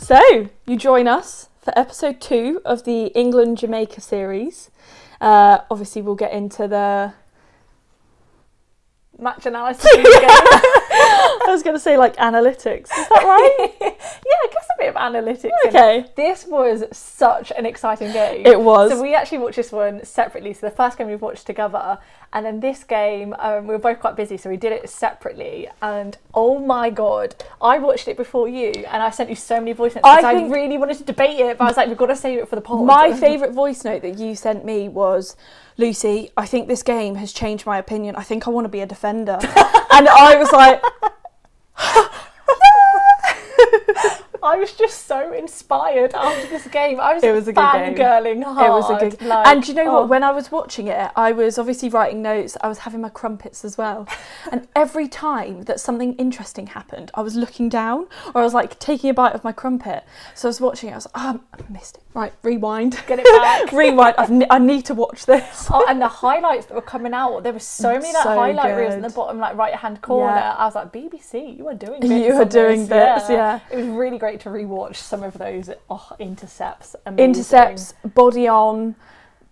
So, you join us for episode 2 of the England-Jamaica series. Obviously, we'll get into the match analysis of the game. I was going to say, like, analytics. Is that right? Yeah, I guess a bit of analytics. Okay. This was such an exciting game. It was. So we actually watched this one separately. So the first game we watched together, and then this game, we were both quite busy, so we did it separately. And oh my God, I watched it before you, and I sent you so many voice notes because I really wanted to debate it, but I was like, we've got to save it for the pod. My favourite voice note that you sent me was, Lucy, I think this game has changed my opinion. I think I want to be a defender. And I was like... I was just so inspired after this game. It was a good game. Fangirling hard. It was a good. And you know what? When I was watching it, I was obviously writing notes. I was having my crumpets as well. And every time that something interesting happened, I was looking down, or I was like taking a bite of my crumpet. So I was watching it. I was like, I missed it. Right, rewind. Get it back. Rewind. I need to watch this. And the highlights that were coming out, there were so many highlight reels in the bottom right-hand corner. Yeah. I was like, BBC, you are doing bits. You are doing bits, yeah. It was really great to rewatch some of those intercepts. Amazing. Intercepts, body on,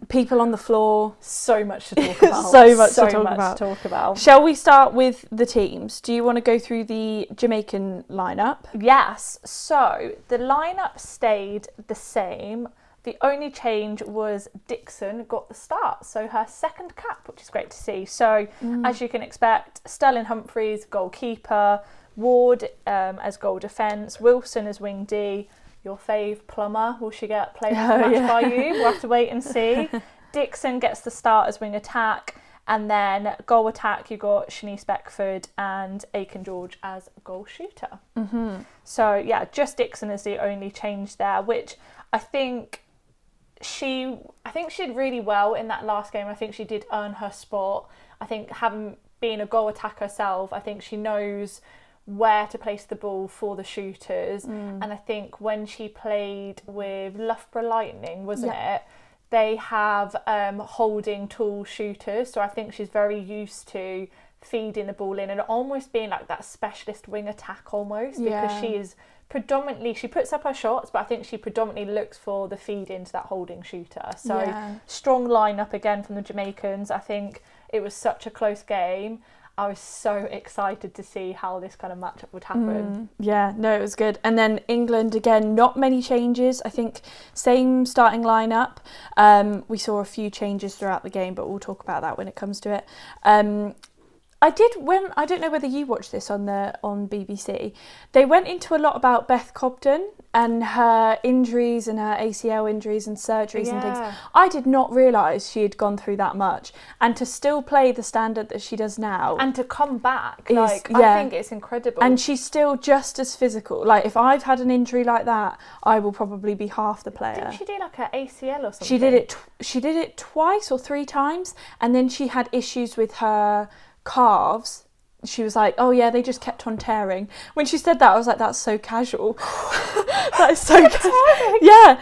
people on the floor. So much to talk about. so much to talk about. Shall we start with the teams? Do you want to go through the Jamaican lineup? Yes. So the lineup stayed the same. The only change was Dixon got the start, so her second cap, which is great to see. So as you can expect, Sterling Humphries, goalkeeper, Ward as goal defence, Wilson as wing D, your fave Plummer, will she get played of the match by you? We'll have to wait and see. Dixon gets the start as wing attack, and then goal attack you got Shanice Beckford and Aiken George as goal shooter. So yeah, just Dixon is the only change there, which I think she did really well in that last game. I think she did earn her spot. I think having been a goal attacker herself, I think she knows where to place the ball for the shooters. And I think when she played with Loughborough Lightning, wasn't it? They have holding tall shooters, so I think she's very used to feeding the ball in and almost being like that specialist wing attack almost, because she is predominantly, she puts up her shots, but I think she predominantly looks for the feed into that holding shooter. So strong lineup again from the Jamaicans. I think it was such a close game. I was so excited to see how this kind of matchup would happen. Yeah, no, it was good. And then England, again, not many changes. I think same starting lineup. We saw a few changes throughout the game, but we'll talk about that when it comes to it. I don't know whether you watched this on BBC. They went into a lot about Beth Cobden and her injuries and her ACL injuries and surgeries and things. I did not realise she had gone through that much, and to still play the standard that she does now and to come back, I think it's incredible. And she's still just as physical. Like, if I've had an injury like that, I will probably be half the player. Didn't she do like her ACL or something? She did it twice or 3 times, and then she had issues with her calves. She was like, oh yeah, they just kept on tearing. When she said that, I was like, that's so casual. That is so casual. Yeah.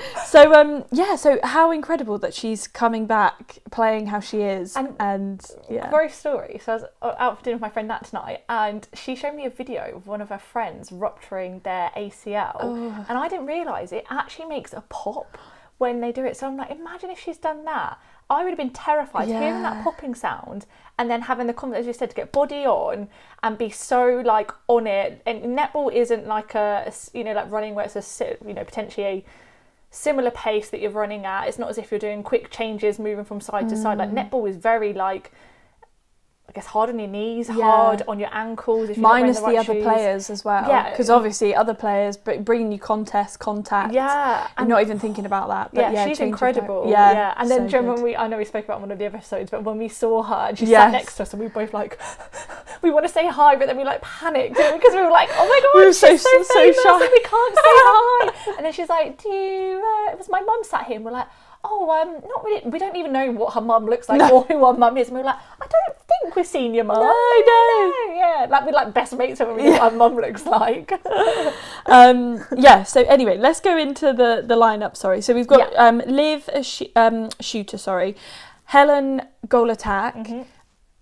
So how incredible that she's coming back playing how she is. And Very story. So I was out for dinner with my friend Nat tonight, and she showed me a video of one of her friends rupturing their ACL, and I didn't realise it actually makes a pop when they do it. So I'm like, imagine if she's done that. I would have been terrified hearing that popping sound and then having the confidence, as you said, to get body on and be so like on it. And netball isn't like like running where it's potentially a similar pace that you're running at. It's not as if you're doing quick changes, moving from side to side. Like netball is very like, I guess, hard on your knees, hard on your ankles. If you're minus not wearing the other shoes. players as well. Yeah, because obviously other players bringing you contact. Yeah, and not even thinking about that. But she's incredible. Yeah, and then so when I know we spoke about one of the episodes, but when we saw her and she sat next to us, and we both like, we want to say hi, but then we like panicked because we were like, oh my god, we were she's so shy, we can't say hi. And then she's like, it was my mum sat here, and we're like, not really. We don't even know what her mum looks like or who her mum is. And we were like, I don't think we've seen your mum. No. Yeah, like we're like best mates when we know what her mum looks like. So anyway, let's go into the lineup. Sorry. So we've got Liv as shooter. Helen goal attack.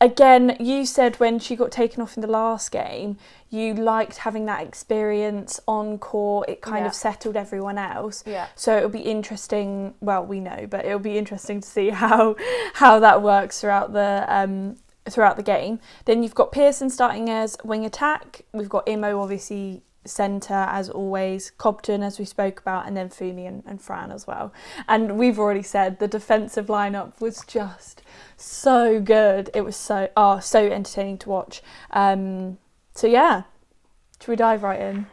Again, you said when she got taken off in the last game, you liked having that experience on court. It kind of settled everyone else. Yeah. So it'll be interesting. Well, we know, but it'll be interesting to see how that works throughout the game. Then you've got Pearson starting as wing attack. We've got Imo obviously centre as always, Cobden as we spoke about, and then Fumi and Fran as well. And we've already said the defensive lineup was just so good. It was so entertaining to watch. So yeah, should we dive right in?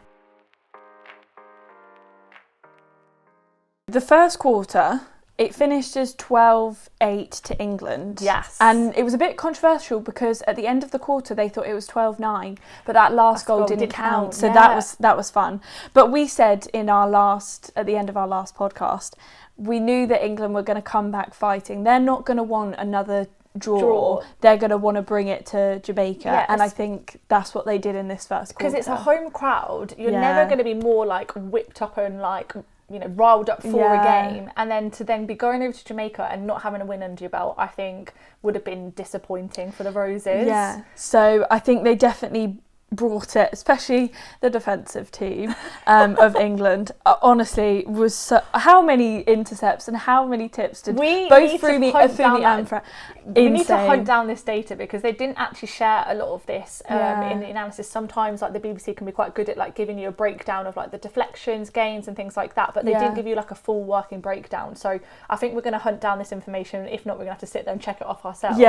The first quarter, it finished as 12-8 to England. Yes. And it was a bit controversial because at the end of the quarter they thought it was 12-9, but that last goal didn't count. So that was fun. But we said at the end of our last podcast, we knew that England were going to come back fighting. They're not going to want another draw. They're going to want to bring it to Jamaica. Yes. And I think that's what they did in this first quarter. Because it's a home crowd. You're never going to be more like whipped up and like, you know, riled up for a game, and then to be going over to Jamaica and not having a win under your belt, I think would have bbeen disappointing for the Roses. Yeah, so I think they definitely brought it, especially the defensive team of England. Honestly, how many intercepts and how many tips did both Fumi and Fran? We need to hunt down this data because they didn't actually share a lot of this in the analysis. Sometimes like the BBC can be quite good at like giving you a breakdown of like the deflections, gains and things like that, but they didn't give you like a full working breakdown. So I think we're going to hunt down this information. If not, we're going to have to sit there and check it off ourselves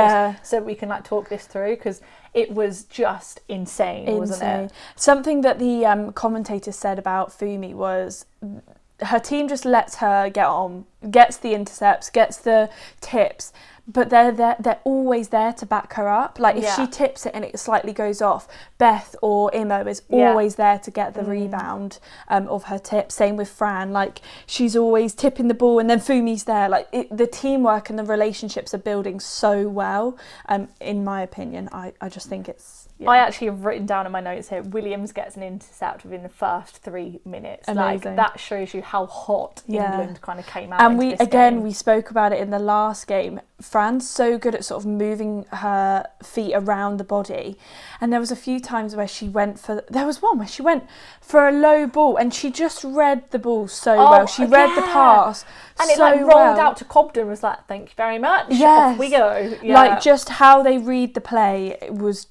so we can like talk this through, because it was just insane, wasn't it? Something that the commentator said about Fumi was her team just lets her get on, gets the intercepts, gets the tips, but they're always there to back her up. Like if she tips it and it slightly goes off, Beth or Imo is always there to get the rebound of her tip. Same with Fran. Like she's always tipping the ball, and then Fumi's there. Like the teamwork and the relationships are building so well. In my opinion, I just think it's. Yeah. I actually have written down in my notes here, Williams gets an intercept within the first 3 minutes. Amazing. Like that shows you how hot England kind of came out. And game. we spoke about it in the last game. Fran's so good at sort of moving her feet around the body, and there was a few times where there was one where she went for a low ball and she just read the ball so well. She read the pass and it like rolled out to Cobden and was like, thank you very much. Yes. Off we go. Yeah. Like just how they read the play, it was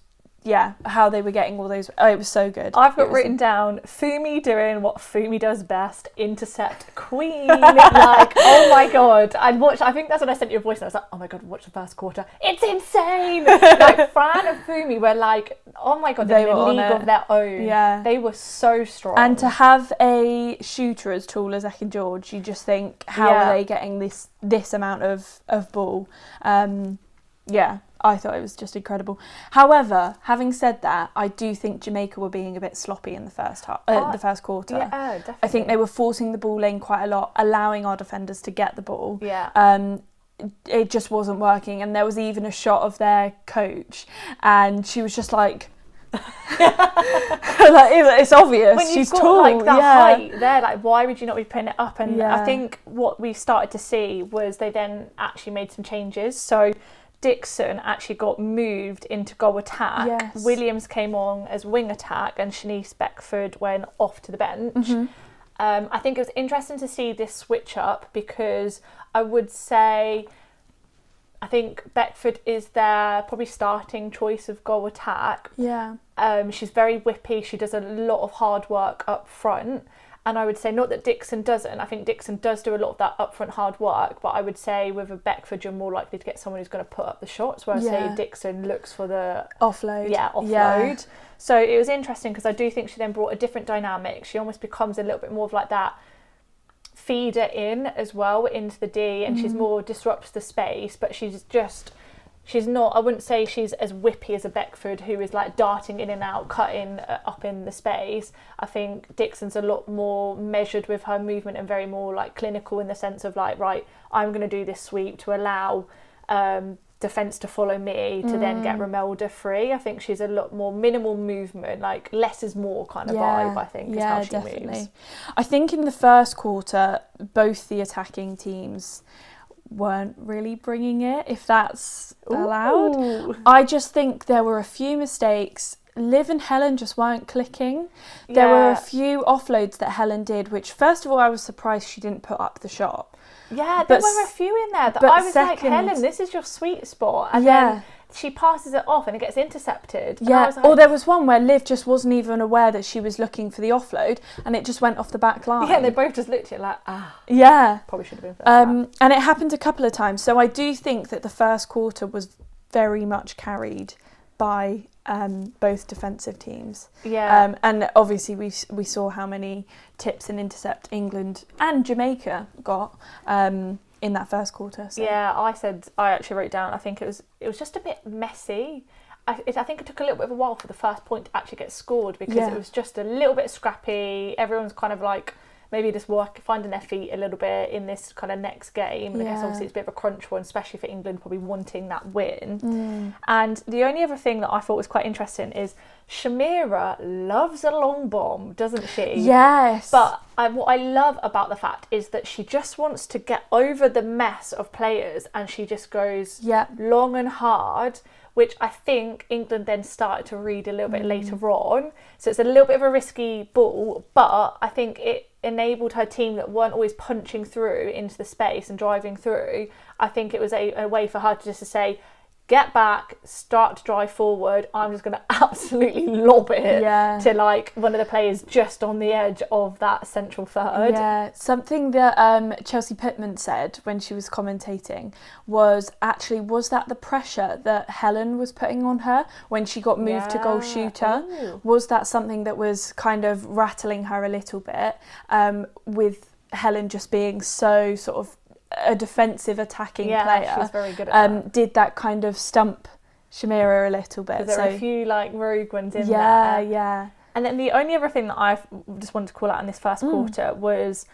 how they were getting all those. It was so good. I've got written down Fumi doing what Fumi does best, intercept queen. Like, oh my god. I think that's when I sent you a voice and I was like, oh my god, watch the first quarter. It's insane. Like Fran and Fumi were like, oh my god, they're in a league of their own. Yeah. They were so strong. And to have a shooter as tall as Ekin George, you just think, how are they getting this amount of ball? I thought it was just incredible. However, having said that, I do think Jamaica were being a bit sloppy in the first quarter. Yeah, definitely. I think they were forcing the ball in quite a lot, allowing our defenders to get the ball. Yeah. It just wasn't working, and there was even a shot of their coach, and she was just like. Like, it's obvious when she's got, tall. Like that height there, like why would you not be putting it up? And I think what we started to see was they then actually made some changes. So Dixon actually got moved into goal attack. Yes. Williams came on as wing attack, and Shanice Beckford went off to the bench. Mm-hmm. I think it was interesting to see this switch up, because I would say I think Beckford is their probably starting choice of goal attack. Yeah. She's very whippy. She does a lot of hard work up front. And I would say, not that Dixon doesn't. I think Dixon does do a lot of that upfront hard work. But I would say with a Beckford, you're more likely to get someone who's going to put up the shots. Whereas say Dixon looks for the offload. Yeah, offload. Yeah. So it was interesting, because I do think she then brought a different dynamic. She almost becomes a little bit more of like that feeder in as well into the D, and she's more disrupts the space. But she's not, I wouldn't say she's as whippy as a Beckford, who is like darting in and out, cutting up in the space. I think Dixon's a lot more measured with her movement and very more like clinical, in the sense of like, right, I'm going to do this sweep to allow defence to follow me to then get Romelda free. I think she's a lot more minimal movement, like less is more kind of vibe, I think, is how she moves. I think in the first quarter, both the attacking teams weren't really bringing it, if that's allowed. I just think there were a few mistakes. Liv and Helen just weren't clicking. There were a few offloads that Helen did, which first of all I was surprised she didn't put up the shot. Yeah, there were a few in there that I was like, Helen, this is your sweet spot. And then she passes it off and it gets intercepted. Yeah, I was like, or there was one where Liv just wasn't even aware that she was looking for the offload and it just went off the back line. Yeah, they both just looked at it like, Yeah. Probably should have been and it happened a couple of times. So I do think that the first quarter was very much carried by both defensive teams. Yeah. And obviously we saw how many tips and intercept England and Jamaica got in that first quarter. So. Yeah, I actually wrote down, I think it was just a bit messy. I think it took a little bit of a while for the first point to actually get scored because it was just a little bit scrappy. Everyone's kind of like maybe just finding their feet a little bit in this kind of next game. And I guess obviously it's a bit of a crunch one, especially for England probably wanting that win. And the only other thing that I thought was quite interesting is Shamira loves a long bomb, doesn't she? Yes. But what I love about the fact is that she just wants to get over the mess of players and she just goes long and hard, which I think England then started to read a little bit later on. So it's a little bit of a risky ball, but I think it enabled her team that weren't always punching through into the space and driving through. I think it was a way for her to just to say, get back, start to drive forward. I'm just going to absolutely lob it to like one of the players just on the edge of that central third. Yeah, something that Chelsea Pittman said when she was commentating was that the pressure that Helen was putting on her when she got moved to goal shooter? Ooh. Was that something that was kind of rattling her a little bit with Helen just being so sort of a defensive attacking player? She's very good at that. Did that kind of stump Shamira a little bit? There were a few like rogue ones in there. Yeah. And then the only other thing that I just wanted to call out in this first quarter was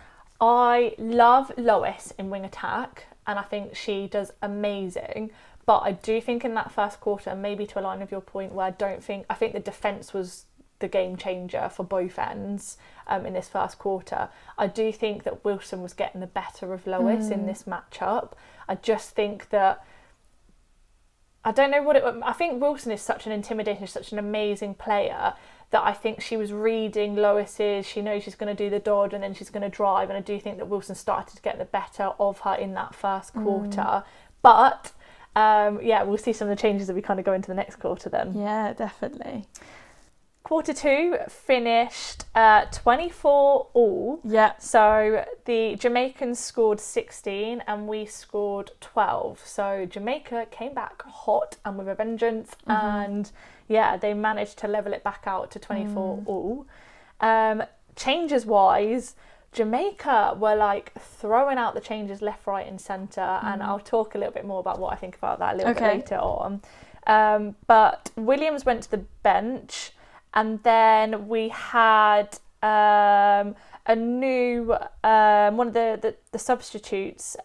I love Lois in wing attack and I think she does amazing. But I do think in that first quarter, maybe to a line of your point where I think the defence was the game changer for both ends in this first quarter. I do think that Wilson was getting the better of Lois in this matchup. I just think that I think Wilson is such an intimidating, such an amazing player that I think she was reading Lois's, she knows she's going to do the dodge and then she's going to drive, and I do think that Wilson started to get the better of her in that first quarter. But we'll see some of the changes as we kind of go into the next quarter then. Yeah, definitely. Quarter two finished 24 all. Yeah. So the Jamaicans scored 16 and we scored 12. So Jamaica came back hot and with a vengeance and they managed to level it back out to 24 all. Changes wise, Jamaica were like throwing out the changes left, right and centre and I'll talk a little bit more about what I think about that a little bit later on. But Williams went to the bench. And then we had a new, one of the substitutes,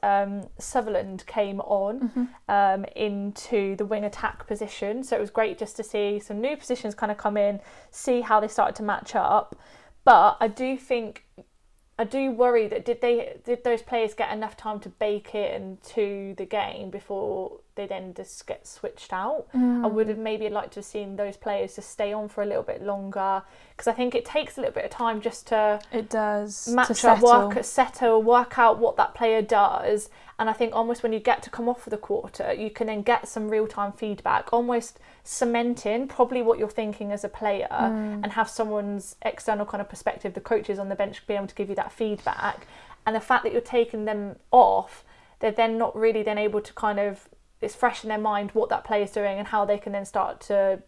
Sutherland, came on into the wing attack position. So it was great just to see some new positions kind of come in, see how they started to match up. But I do worry that did those players get enough time to bake in to the game before they then just get switched out? I would have maybe liked to have seen those players just stay on for a little bit longer because I think it takes a little bit of time just to match up, work out what that player does. And I think almost when you get to come off for the quarter, you can then get some real-time feedback, almost cementing probably what you're thinking as a player and have someone's external kind of perspective, the coaches on the bench, be able to give you that feedback. And the fact that you're taking them off, they're then not really then able to kind of, it's fresh in their mind what that player's doing and how they can then start to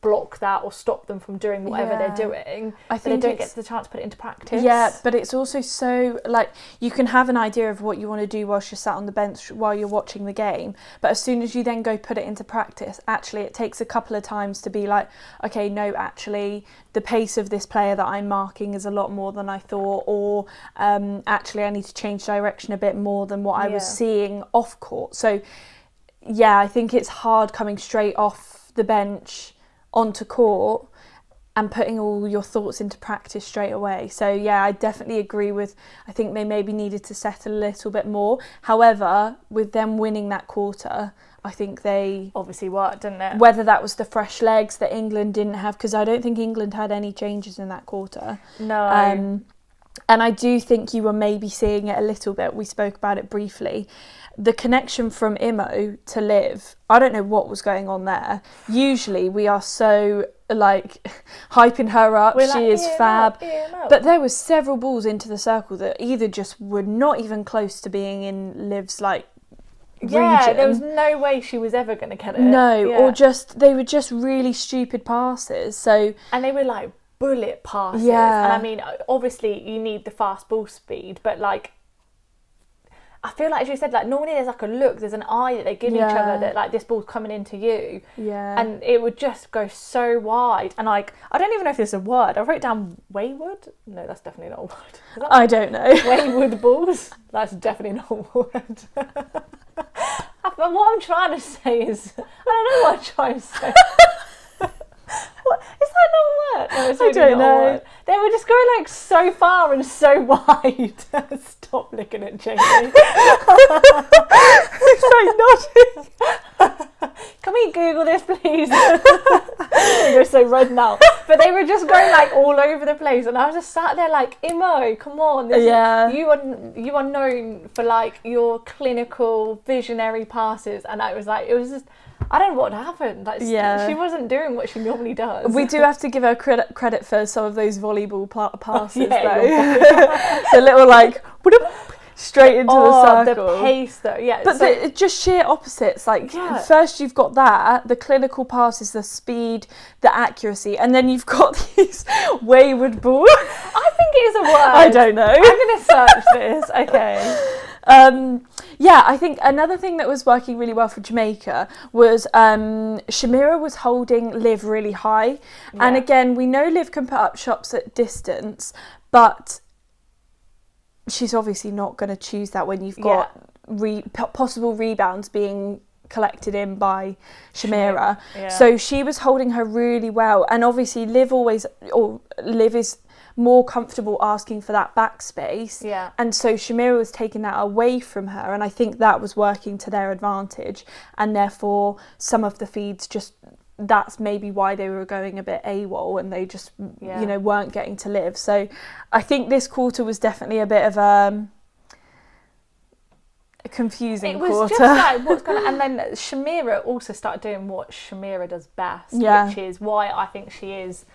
block that or stop them from doing whatever they're doing. I think they don't get the chance to put it into practice. Yeah, but it's also so, like, you can have an idea of what you want to do whilst you're sat on the bench while you're watching the game, but as soon as you then go put it into practice, actually it takes a couple of times to be like, okay, no, actually the pace of this player that I'm marking is a lot more than I thought, or actually I need to change direction a bit more than what I was seeing off court. So yeah, I think it's hard coming straight off the bench onto court and putting all your thoughts into practice straight away. So yeah, I definitely agree with, I think they maybe needed to settle a little bit more. However, with them winning that quarter, I think they obviously worked, didn't it? whether that was the fresh legs that England didn't have, because I don't think England had any changes in that quarter. No. And I do think you were maybe seeing it a little bit. We spoke about it briefly. The connection from Imo to Liv, I don't know what was going on there. Usually we are so like hyping her up. We're she like, is fab. Imo. But there was several balls into the circle that either just were not even close to being in Liv's like region. There was no way she was ever going to get it. No, Yeah. or just they were just really stupid passes. So And they were like bullet passes. Yeah. And I mean, obviously you need the fast ball speed, but like, I feel like, as you said, like normally there's like a look, there's an eye that they give each other that like this ball's coming into you. yeah, And it would just go so wide. And like, I don't even know if there's a word. I wrote down wayward. No, that's definitely not a word. Is that I don't know. wayward balls? That's definitely not a word. But what I'm trying to say is, I don't know what I'm trying to say. What, is that not a word? No, it's I really don't not a know. word. They were just going like so far and so wide. Stop looking at Jamie. It's like nodding. Can we Google this, please? You're so red now. But they were just going like all over the place, and I was just sat there like, Imo, come on. Yeah. You are known for like your clinical visionary passes, and it was just. I don't know what happened. Like, Yeah. she wasn't doing what she normally does. We do have to give her credit for some of those volleyball passes, yeah, though. The little like straight into the circle. The pace, though. Yeah, But so, it's just sheer opposites. Like Yeah. first you've got that, the clinical passes, the speed, the accuracy, and then you've got these wayward balls. I think it is a word. I don't know. I'm going to search this. Okay. Yeah, I think another thing that was working really well for Jamaica was Shamira was holding Liv really high. And Yeah. again, we know Liv can put up shots at distance, but she's obviously not going to choose that when you've got possible rebounds being collected in by Shamira. Yeah. So she was holding her really well. And obviously Liv is more comfortable asking for that backspace. Yeah. And so Shamira was taking that away from her, and I think that was working to their advantage, and therefore some of the feeds that's maybe why they were going a bit AWOL and they just weren't getting to Liv. So I think this quarter was definitely a bit of a confusing quarter. It was just like what's going on, and then Shamira also started doing what Shamira does best, which is why I think she is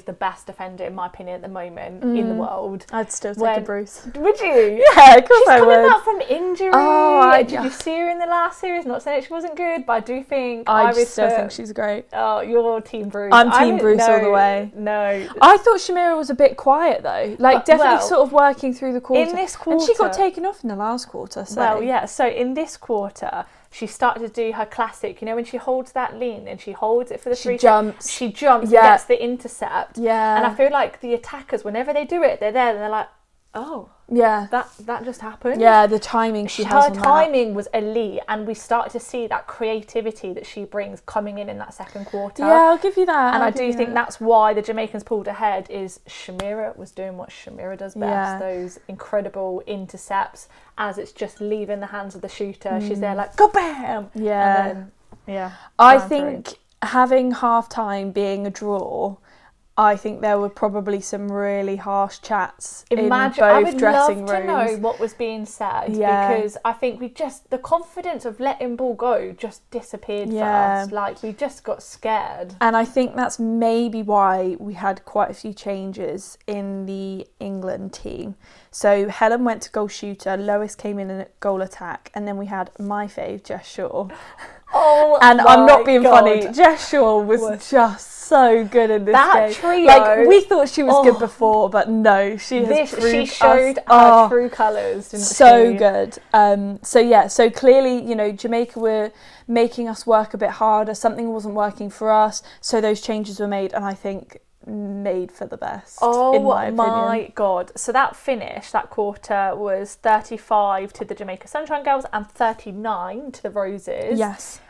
the best defender in my opinion at the moment in the world. I'd still take a Bruce. Would you? Yeah, of course She's I coming would. back from injury. Did you see her in the last series? Not saying she wasn't good, but I do think I still think she's great. Oh, you're Team Bruce. I'm Team Bruce all the way. No. I thought Shamira was a bit quiet though, definitely sort of working through the quarter. In this quarter, and she got taken off in the last quarter. So. Well, yeah. So in this quarter, she started to do her classic, when she holds that lean and she holds it for the She jumps. She jumps and gets the intercept. Yeah. And I feel like the attackers, whenever they do it, they're there and they're like, oh, yeah, that just happened. Yeah, the timing she has on her timing was elite, and we started to see that creativity that she brings coming in that second quarter. Yeah, I'll give you that. And I do think that's why the Jamaicans pulled ahead. Is Shamira was doing what Shamira does best, those incredible intercepts as it's just leaving the hands of the shooter. She's there like, go bam. Yeah. And then, I think having half time being a draw, I think there were probably some really harsh chats in both I would dressing love rooms. to know what was being said, because I think the confidence of letting ball go just disappeared for us. Like, we just got scared. And I think that's maybe why we had quite a few changes in the England team. So Helen went to goal shooter, Lois came in at goal attack, and then we had my fave, Jess Shaw. Oh, and I'm not being God. funny, Jess Shaw was just so good in this game. Trio, like, we thought she was good before, but no, she showed her true colours. So good. So clearly, Jamaica were making us work a bit harder. Something wasn't working for us, so those changes were made, and I think made for the best. In my opinion. My God! So that quarter was 35 to the Jamaica Sunshine Girls and 39 to the Roses. Yes.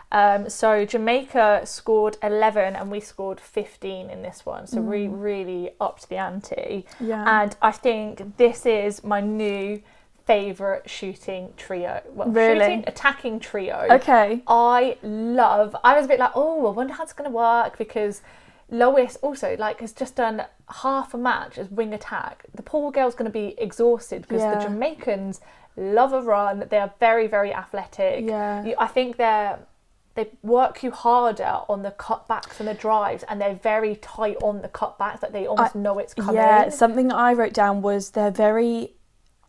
So Jamaica scored 11 and we scored 15 in this one. So really upped the ante. Yeah. And I think this is my new favourite shooting trio. Well, Really? attacking trio. Okay. I was a bit like, oh, I wonder how it's going to work, because Lois also has just done half a match as wing attack. The poor girl's going to be exhausted because the Jamaicans love a run. They are very, very athletic. Yeah. I think they work you harder on the cutbacks and the drives, and they're very tight on the cutbacks, that they almost know it's coming. Yeah, something I wrote down was they're very,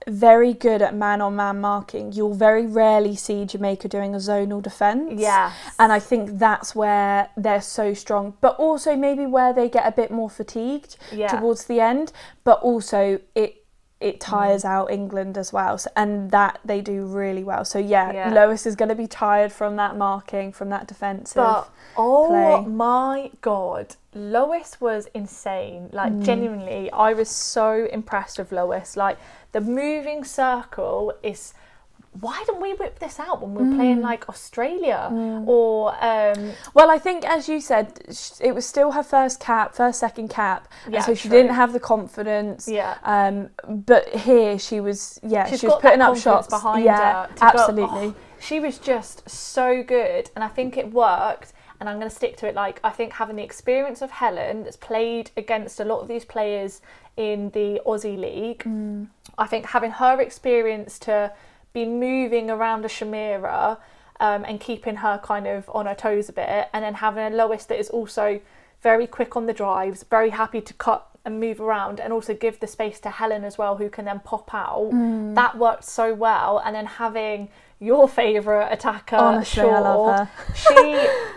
very good at man-on-man marking. You'll very rarely see Jamaica doing a zonal defence. Yeah. And I think that's where they're so strong. But also maybe where they get a bit more fatigued towards the end. But also it tires out England as well. So, and that they do really well. So Lois is going to be tired from that marking, from that defensive play. My God. Lois was insane. Genuinely, I was so impressed with Lois. The moving circle is... Why didn't we whip this out when we were playing Australia or? Well, I think, as you said, it was still her second cap, and so she didn't have the confidence. Yeah. But here she was. Yeah, she was putting up shots behind her. Absolutely. She was just so good, and I think it worked. And I'm going to stick to it. I think having the experience of Helen, that's played against a lot of these players in the Aussie League. I think having her experience to be moving around a Shamira and keeping her kind of on her toes a bit, and then having a Lois that is also very quick on the drives, very happy to cut and move around, and also give the space to Helen as well, who can then pop out. That worked so well. And then having your favourite attacker, honestly, I love her.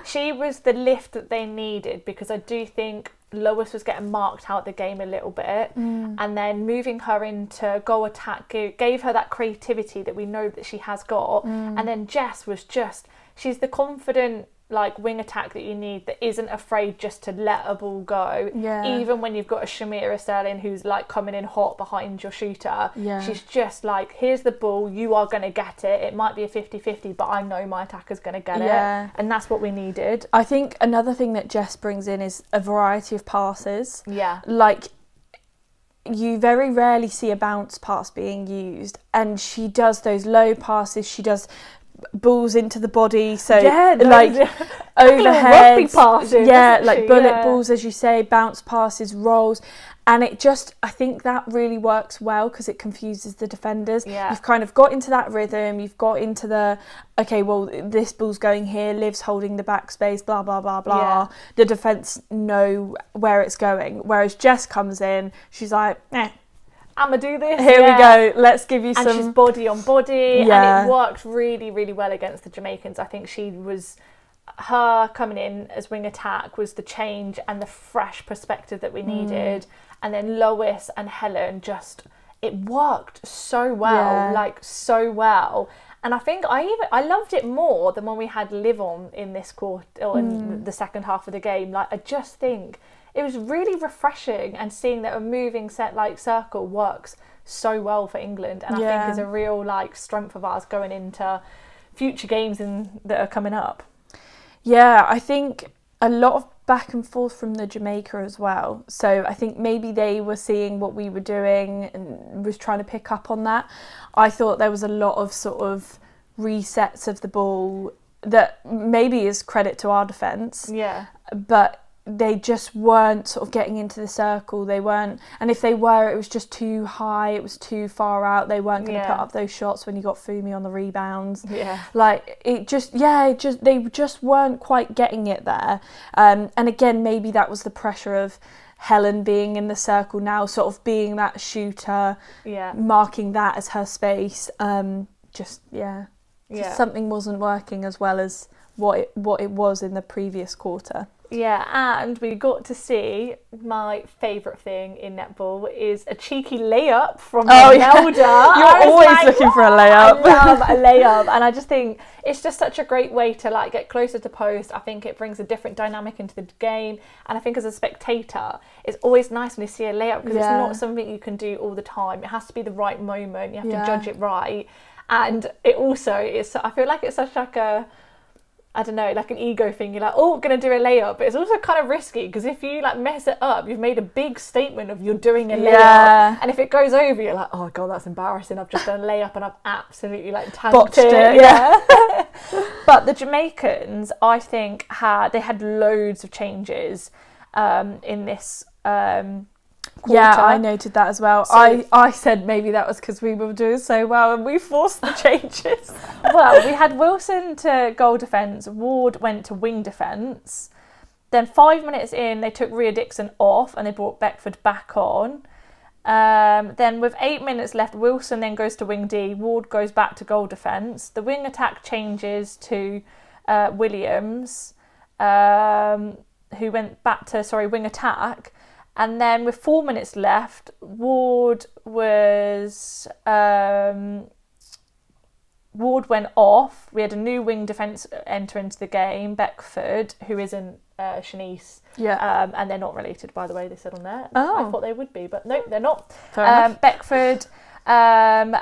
She was the lift that they needed, because I do think Lois was getting marked out the game a little bit, and then moving her into goal attack gave her that creativity that we know that she has got. And then Jess was she's the confident wing attack that you need, that isn't afraid just to let a ball go. Even when you've got a Shamira Sterling who's coming in hot behind your shooter. She's just here's the ball, you are going to get it. It might be a 50-50, but I know my attacker's going to get it. And that's what we needed. I think another thing that Jess brings in is a variety of passes. You very rarely see a bounce pass being used, and she does those low passes. She does balls into the body, so overhead, rugby passes, bullet balls, as you say, bounce passes, rolls, and I think that really works well, because it confuses the defenders. You've kind of got into that rhythm, you've got into the this ball's going here, Liv's holding the back space, blah blah blah blah. The defence know where it's going, whereas Jess comes in, she's like, I'm gonna do this. Here we go. Let's give you some. And she's body on body, and it worked really, really well against the Jamaicans. I think her coming in as wing attack was the change and the fresh perspective that we needed. And then Lois and Helen, it worked so well, so well. And I think I loved it more than when we had Liv on in this quarter, or in the second half of the game. I just think it was really refreshing, and seeing that a moving set circle works so well for England, and I think is a real strength of ours going into future games that are coming up. Yeah, I think a lot of back and forth from the Jamaica as well. So I think maybe they were seeing what we were doing and was trying to pick up on that. I thought there was a lot of sort of resets of the ball that maybe is credit to our defence. But they just weren't sort of getting into the circle. They weren't, and if they were, it was just too high, it was too far out. They weren't going to put up those shots when you got Fumi on the rebounds. They just weren't quite getting it there. And again, maybe that was the pressure of Helen being in the circle now, sort of being that shooter, marking that as her space. Just something wasn't working as well as what it was in the previous quarter. And we got to see my favourite thing in netball is a cheeky layup from Imelda. You're always looking for a layup. I love a layup, and I just think it's just such a great way to get closer to post. I think it brings a different dynamic into the game, and I think as a spectator, it's always nice when you see a layup, because it's not something you can do all the time. It has to be the right moment. You have to judge it right, and it also is. I feel like it's such I don't know, like an ego thing. You're like, oh, gonna do a layup, but it's also kind of risky because if you like mess it up, you've made a big statement of you're doing a layup, and if it goes over, you're like, oh god, that's embarrassing. I've just done a layup and I've absolutely like tanked it. Yeah. But the Jamaicans, I think, they had loads of changes in this. Quarter. Yeah, I noted that as well. So, I said maybe that was because we were doing so well and we forced the changes. Well, we had Wilson to goal defence, Ward went to wing defence. Then 5 minutes in, they took Ria Dixon off and they brought Beckford back on. Then with 8 minutes left, Wilson then goes to wing D, Ward goes back to goal defence. The wing attack changes to Williams, who went back to, wing attack. And then with 4 minutes left, Ward went off. We had a new wing defence enter into the game, Beckford, who isn't Shanice. Yeah. And they're not related, by the way, they said on there. Oh. I thought they would be, but no, they're not. Fair enough. Beckford. And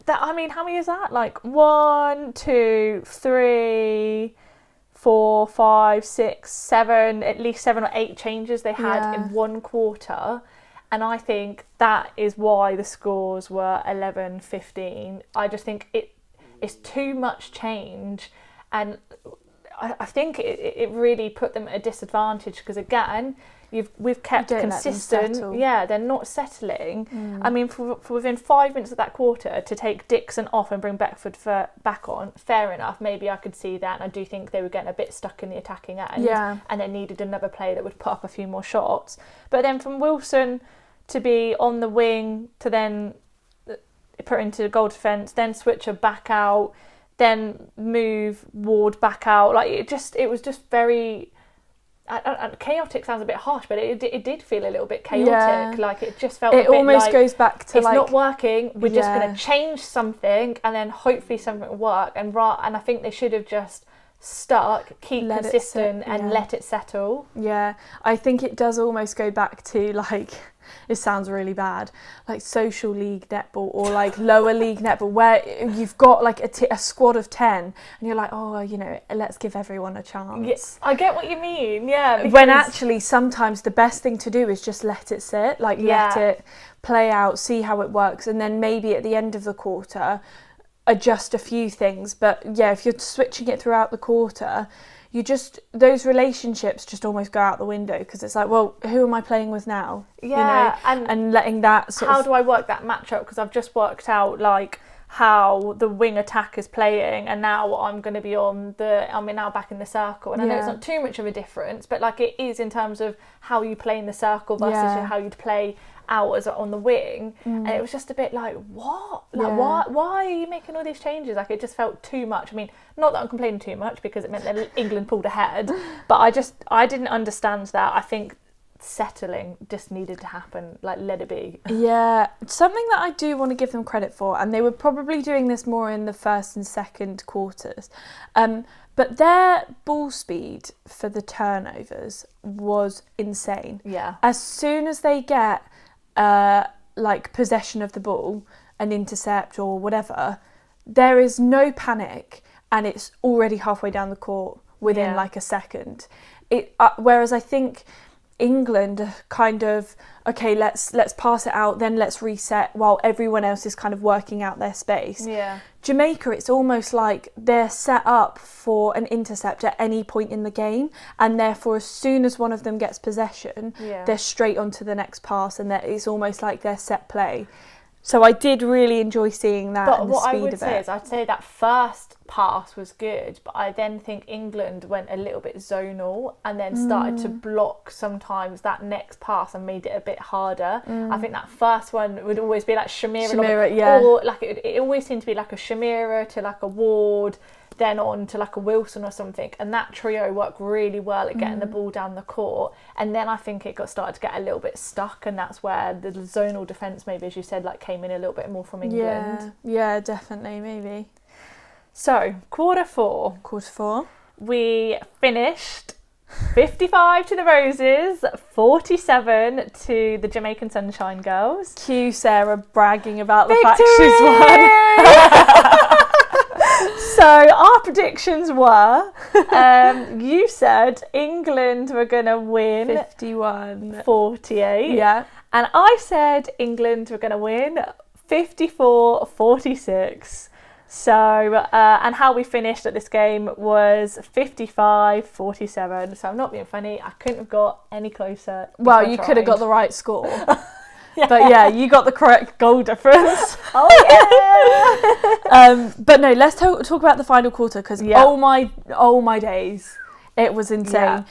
that, I mean, how many is that? Like 1, 2, 3... 4, 5, 6, 7, at least 7 or 8 changes they had in one quarter. And I think that is why the scores were 11-15. I just think it's too much change. And I think it really put them at a disadvantage because, again, we've kept consistent. Yeah, they're not settling. I mean, for within 5 minutes of that quarter to take Dixon off and bring Beckford back on, fair enough. Maybe I could see that. And I do think they were getting a bit stuck in the attacking end. Yeah. And they needed another player that would put up a few more shots. But then from Wilson to be on the wing to then put into goal defence, then switch her back out, then move Ward back out. Like it was just very. Chaotic sounds a bit harsh, but it did feel a little bit chaotic. Yeah. Like it just felt. It a bit almost like, goes back to it's not working. We're just going to change something, and then hopefully something will work. And I think they should have just stuck, keep consistent, and let it settle. Yeah, I think it does almost go back to like. It sounds really bad, like social league netball or like lower league netball, where you've got like a squad of 10 and you're like, oh, let's give everyone a chance. Yes, I get what you mean, yeah. When actually sometimes the best thing to do is just let it sit, like let it play out, see how it works, and then maybe at the end of the quarter adjust a few things. But yeah, if you're switching it throughout the quarter, those relationships just almost go out the window because it's like, well, who am I playing with now? Yeah, and letting that sort how do I work that matchup? Because I've just worked out like how the wing attack is playing, and now I'm going to be now back in the circle. And I know it's not too much of a difference, but like it is in terms of how you play in the circle versus how you'd play out as on the wing. And it was just a bit like, what? Like why are you making all these changes? Like it just felt too much. I mean, not that I'm complaining too much because it meant that England pulled ahead, but I didn't understand that. I think settling just needed to happen, like let it be. Yeah, something that I do want to give them credit for, and they were probably doing this more in the first and second quarters, but their ball speed for the turnovers was insane. Yeah. As soon as they get like possession of the ball, an intercept or whatever, there is no panic and it's already halfway down the court within like a second. Whereas I think England kind of, okay, let's pass it out, then let's reset while everyone else is kind of working out their space. Yeah. Jamaica, it's almost like they're set up for an intercept at any point in the game, and therefore as soon as one of them gets possession, they're straight onto the next pass, and it's almost like their set play. So I did really enjoy seeing that. But and the what speed I would of say it. is, I'd say that first pass was good, but I then think England went a little bit zonal and then started to block sometimes that next pass and made it a bit harder. I think that first one would always be like Shamira, or like it always seemed to be like a Shamira to like a Ward, then on to like a Wilson or something, and that trio worked really well at getting the ball down the court. And then I think it started to get a little bit stuck, and that's where the zonal defence, maybe as you said, like came in a little bit more from England. Yeah, definitely, maybe. So quarter four, we finished 55 to the Roses, 47 to the Jamaican Sunshine Girls. Cue Sarah bragging about the fact she's won. So our predictions were, you said England were going to win 51-48. Yeah. And I said England were going to win 54-46. So, and how we finished at this game was 55-47. So I'm not being funny. I couldn't have got any closer. Well, you could have got the right score. But yeah, you got the correct goal difference. Oh yeah. But no, let's talk about the final quarter because oh my days, it was insane.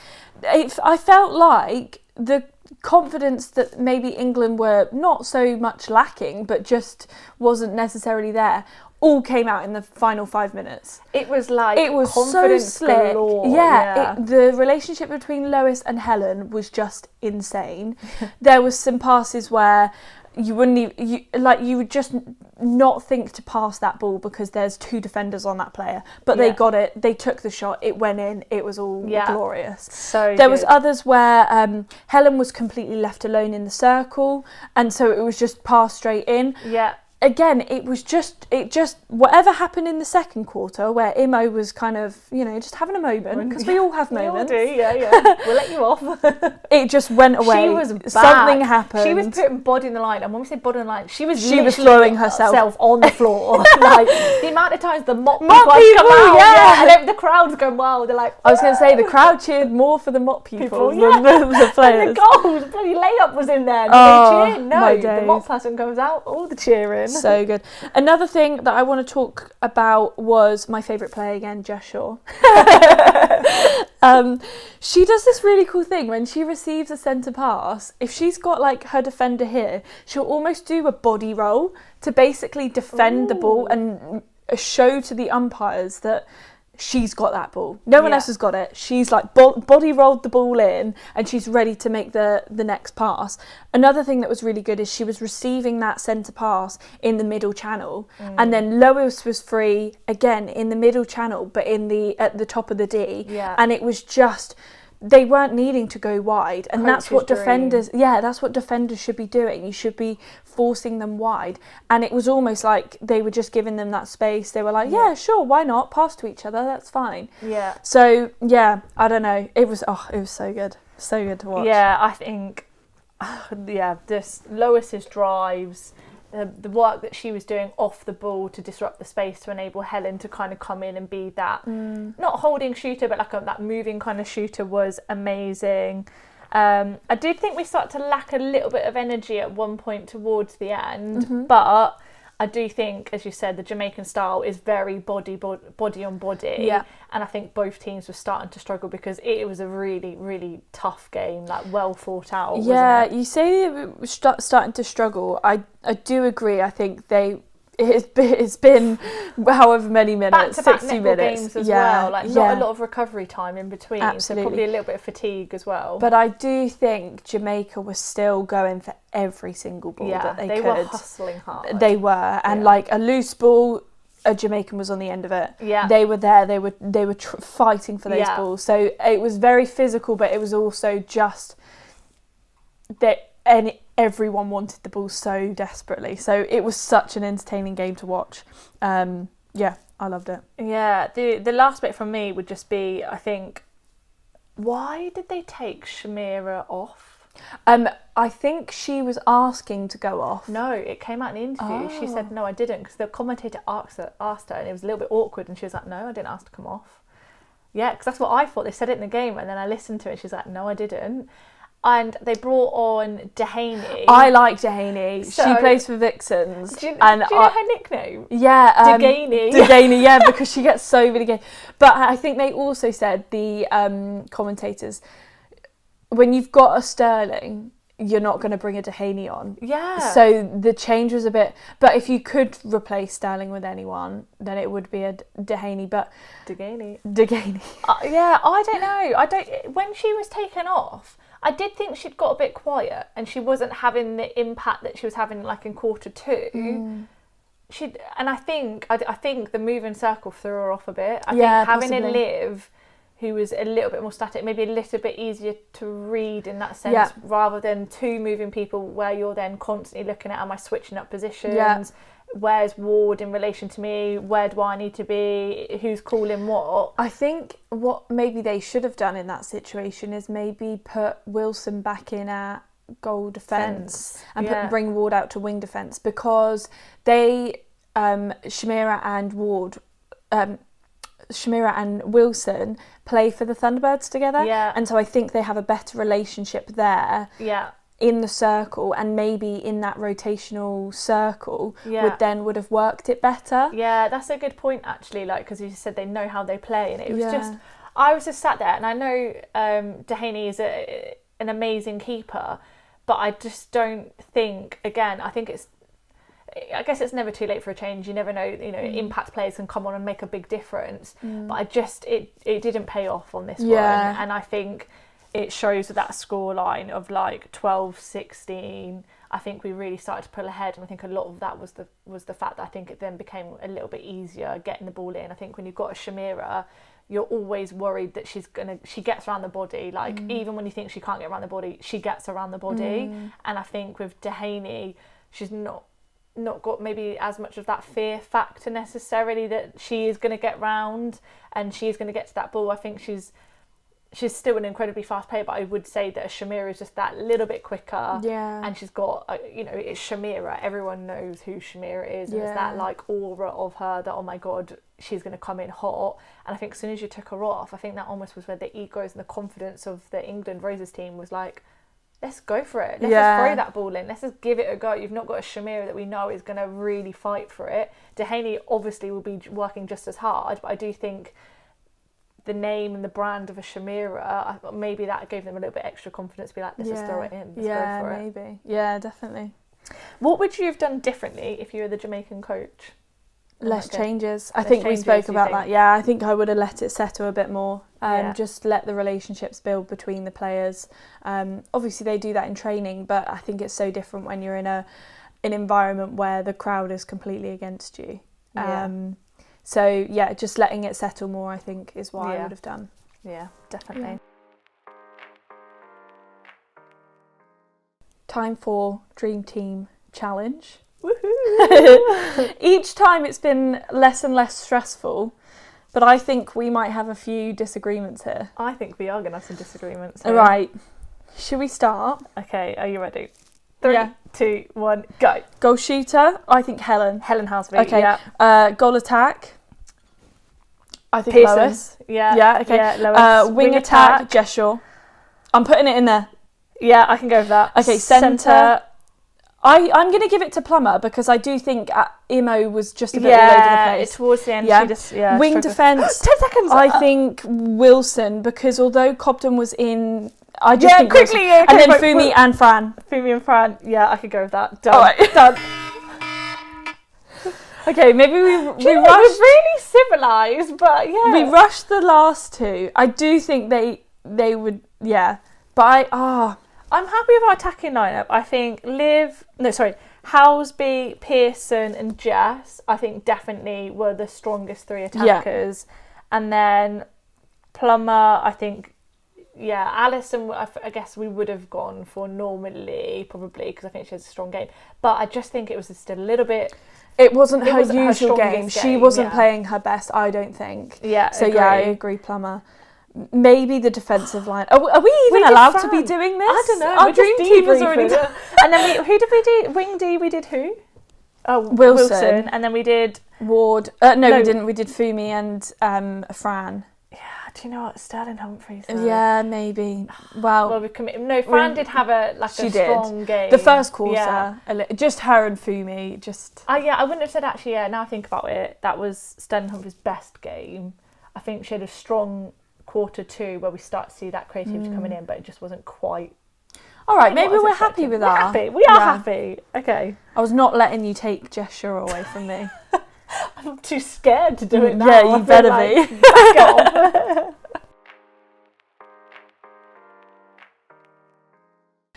I felt like the confidence that maybe England were not so much lacking, but just wasn't necessarily there, all came out in the final 5 minutes. It was like it was confidence so slick. Galore. The relationship between Lois and Helen was just insane. There was some passes where you wouldn't you would just not think to pass that ball because there's 2 defenders on that player, but they got it, they took the shot, it went in, it was all glorious. So there was others where Helen was completely left alone in the circle, and so it was just passed straight in. Again, it just whatever happened in the second quarter where Imo was kind of, just having a moment, because we all have moments. We all do, we'll let you off. It just went away. She was back. Something happened. She was putting body in the line, and when we say body in the line, she was throwing herself on the floor. Like the amount of times the mop people come out, and then the crowd's going wild. They're like, I was going to say the crowd cheered more for the mop people than the players. And the goals, bloody layup was in there. Did they cheer? No, the mop person comes out, all the cheering. So good. Another thing that I want to talk about was my favourite player again, Jess Shaw. She does this really cool thing when she receives a centre pass. If she's got like her defender here, she'll almost do a body roll to basically defend the ball and show to the umpires that she's got that ball. No one else has got it. She's like body rolled the ball in and she's ready to make the next pass. Another thing that was really good is she was receiving that centre pass in the middle channel, and then Lois was free again in the middle channel, but at the top of the D. And it was just, they weren't needing to go wide, and that's what defenders should be doing. You should be forcing them wide, and it was almost like they were just giving them that space. They were like, yeah, sure, why not, pass to each other, that's fine. So I don't know, it was so good to watch. I think this Lois's drives, the work that she was doing off the ball to disrupt the space to enable Helen to kind of come in and be that not holding shooter, but like that moving kind of shooter was amazing. I did think we started to lack a little bit of energy at one point towards the end, but I do think, as you said, the Jamaican style is very body on body, and I think both teams were starting to struggle because it was a really, really tough game, like well thought out. Wasn't it? You say it was starting to struggle. I do agree. I think it's been however many minutes, back-to-back 60 netball minutes games as well, like not a lot of recovery time in between. Absolutely. So probably a little bit of fatigue as well. But I do think Jamaica was still going for every single ball that they could. They were hustling hard. They were, and like a loose ball, a Jamaican was on the end of it. They were there. They were fighting for those balls. So it was very physical, but it was also just that everyone wanted the ball so desperately. So it was such an entertaining game to watch. I loved it. The last bit from me would just be, I think, why did they take Shamira off? I think she was asking to go off. No, it came out in the interview. She said, no, I didn't, because the commentator asked her, and it was a little bit awkward, and she was like, no, I didn't ask to come off. Yeah, because that's what I thought. They said it in the game, and then I listened to it, and she's like, no, I didn't. And they brought on Dehaney. I like Dehaney. So, she plays for Vixens. Do you know her nickname? Yeah. Dehaney, because she gets so many games. But I think they also said, the commentators, when you've got a Sterling, you're not going to bring a Dehaney on. So the change was a bit... But if you could replace Sterling with anyone, then it would be a Dehaney. But Dehaney. I don't know. When she was taken off, I did think she'd got a bit quiet and she wasn't having the impact that she was having like in quarter two. I think the moving circle threw her off a bit. I think having a Liv who was a little bit more static, maybe a little bit easier to read in that sense, rather than two moving people where you're then constantly looking at, am I switching up positions? where's Ward in relation to me? Where do I need to be? Who's calling what? I think what maybe they should have done in that situation is maybe put Wilson back in at goal defence and bring Ward out to wing defence, because they, Shamira and Wilson play for the Thunderbirds together. Yeah. And so I think they have a better relationship there. Yeah. In the circle, and maybe in that rotational circle would have worked it better. Yeah, that's a good point actually. Like, because you said they know how they play, and it was I was just sat there, and I know Dehaney is an amazing keeper, but I just don't think. Again, I guess it's never too late for a change. You never know. Impact players can come on and make a big difference. But it didn't pay off on this one, and I think it shows with that scoreline of like 12-16. I think we really started to pull ahead, and I think a lot of that was the fact that I think it then became a little bit easier getting the ball in. I think when you've got a Shamira, you're always worried that she gets around the body. Like even when you think she can't get around the body, she gets around the body. And I think with Dehaney, she's not got maybe as much of that fear factor necessarily that she is going to get round and she is going to get to that ball. I think she's still an incredibly fast player, but I would say that Shamira is just that little bit quicker. Yeah. And she's got, it's Shamira. Everyone knows who Shamira is. And it's that like aura of her that, oh my God, she's going to come in hot. And I think as soon as you took her off, I think that almost was where the egos and the confidence of the England Roses team was like, let's go for it. Let's just throw that ball in. Let's just give it a go. You've not got a Shamira that we know is going to really fight for it. Dehaney obviously will be working just as hard, but I do think the name and the brand of a Shamira, maybe that gave them a little bit extra confidence to be like, let's just throw it in. Let's go for it. Maybe. Yeah, definitely. What would you have done differently if you were the Jamaican coach? Less changes. I think we spoke about that. Yeah, I think I would have let it settle a bit more. Just let the relationships build between the players. Obviously, they do that in training, but I think it's so different when you're in an environment where the crowd is completely against you. So, just letting it settle more, I think, is what I would have done. Yeah, definitely. Yeah. Time for Dream Team Challenge. Woohoo! Each time it's been less and less stressful, but I think we might have a few disagreements here. I think we are going to have some disagreements here. Right. Should we start? Okay, are you ready? 3, 2, 1, go. Goal shooter, I think Helen. Helen Housby. Okay. Yeah. Goal attack, I think Pearson. Lois. Yeah. Yeah, okay. Yeah, Lois. Wing attack, Jess Shaw. I'm putting it in there. Yeah, I can go with that. Okay, centre. I'm going to give it to Plummer because I do think Imo was just a bit all over the place. Towards the end, she just Wing defence. 10 seconds. I think Wilson, because although Cobden was in, I just think quickly, Wilson. And then Fumi and Fran. Fumi and Fran. Yeah, I could go with that. Done. All right. Done. Okay, maybe we rushed. We're really civilised, but yeah. We rushed the last two. I do think they would, But I'm happy with our attacking lineup. I think Housby, Pearson and Jess, I think definitely were the strongest three attackers. Yeah. And then Plummer, I think, Alison, I guess we would have gone for normally, probably, because I think she has a strong game. But I just think it was just a little bit... It wasn't her usual game. She wasn't playing her best, I don't think. Yeah, so I agree, Plummer. Maybe the defensive line. Are we even allowed to be doing this? I don't know. Our dream team was already done. And then who did we do? Wing D, we did who? Oh, Wilson. And then we did... Ward. No, we didn't. We did Fumi and Fran. Yeah, do you know what? Sterling Humphries. Yeah, maybe. Well, Fran did have a strong game. The first quarter, just her and Fumi, just... I wouldn't have said actually, now I think about it, that was Sterling Humphries' best game. I think she had a strong quarter 2 where we start to see that creativity coming in, but it just wasn't quite... All right, maybe we're happy with that. We are happy. Okay. I was not letting you take gesture away from me. I'm too scared to do it now. Yeah, you better be. Back off.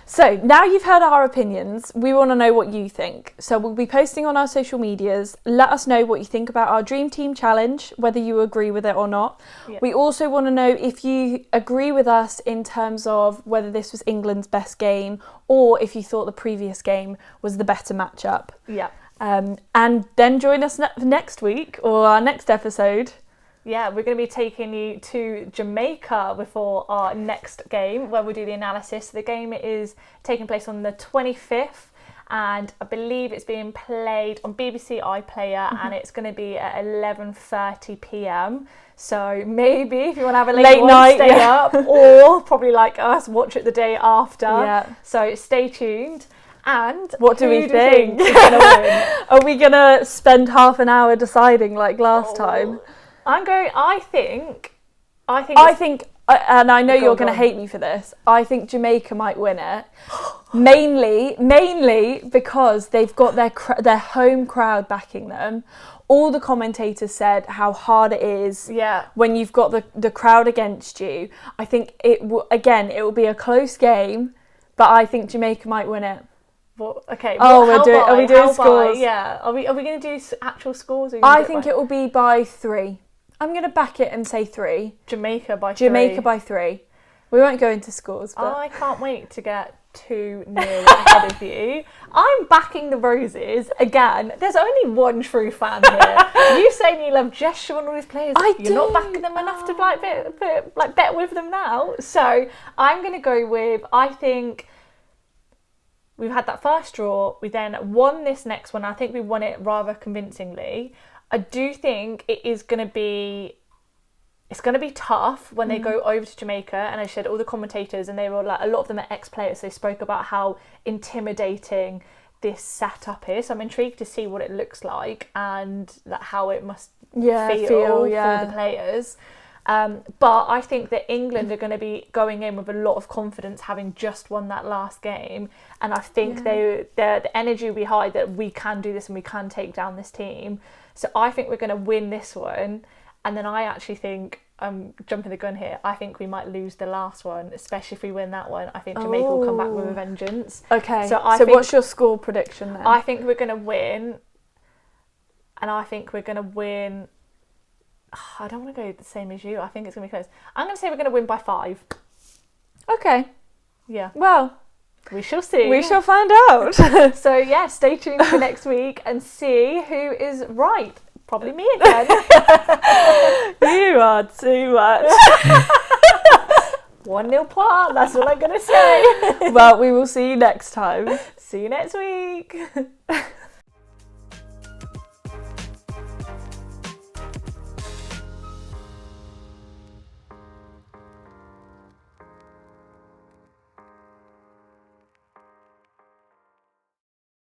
So now you've heard our opinions, we want to know what you think. So we'll be posting on our social medias. Let us know what you think about our Dream Team Challenge, whether you agree with it or not. Yeah. We also want to know if you agree with us in terms of whether this was England's best game or if you thought the previous game was the better matchup. Yeah. And then join us next week or our next episode. Yeah, we're going to be taking you to Jamaica before our next game where we'll do the analysis. The game is taking place on the 25th and I believe it's being played on BBC iPlayer and it's going to be at 11:30 p.m. So maybe if you want to have a late night, stay up, or probably like us, watch it the day after. Yeah. So stay tuned. And what do we think? Are we going to spend half an hour deciding like last time? I think, and I know you're going to hate me for this, I think Jamaica might win it. mainly because they've got their home crowd backing them. All the commentators said how hard it is when you've got the crowd against you. I think it will be a close game, but I think Jamaica might win it. Well, okay. Are we doing scores? Yeah. Are we going to do actual scores? I think it will be by 3. I'm going to back it and say 3. Jamaica by 3. We won't go into scores. But I can't wait to get 2-0 ahead of you. I'm backing the Roses again. There's only one true fan here. You saying you love Jeshua and all these players. You're not backing them enough to bet with them now. So I'm going to go with. I think we've had that first draw. We then won this next one. I think we won it rather convincingly. I do think it's going to be tough when they go over to Jamaica. And I said all the commentators, and they were like, a lot of them are ex-players. They spoke about how intimidating this setup is. So I'm intrigued to see what it looks like and how it must feel for the players. But I think that England are going to be going in with a lot of confidence, having just won that last game, and I think the energy will be high that we can do this and we can take down this team. So I think we're going to win this one, and then I actually think, I'm jumping the gun here, I think we might lose the last one, especially if we win that one. I think Jamaica will come back with a vengeance. Okay, so what's your score prediction then? I think we're going to win, and I think we're going to win... I don't want to go the same as you. I think it's going to be close. I'm going to say we're going to win by 5. Okay. Yeah. Well, we shall see. We shall find out. So, yeah, stay tuned for next week and see who is right. Probably me again. You are too much. 1-0 part. That's all I'm going to say. Well, we will see you next time. See you next week.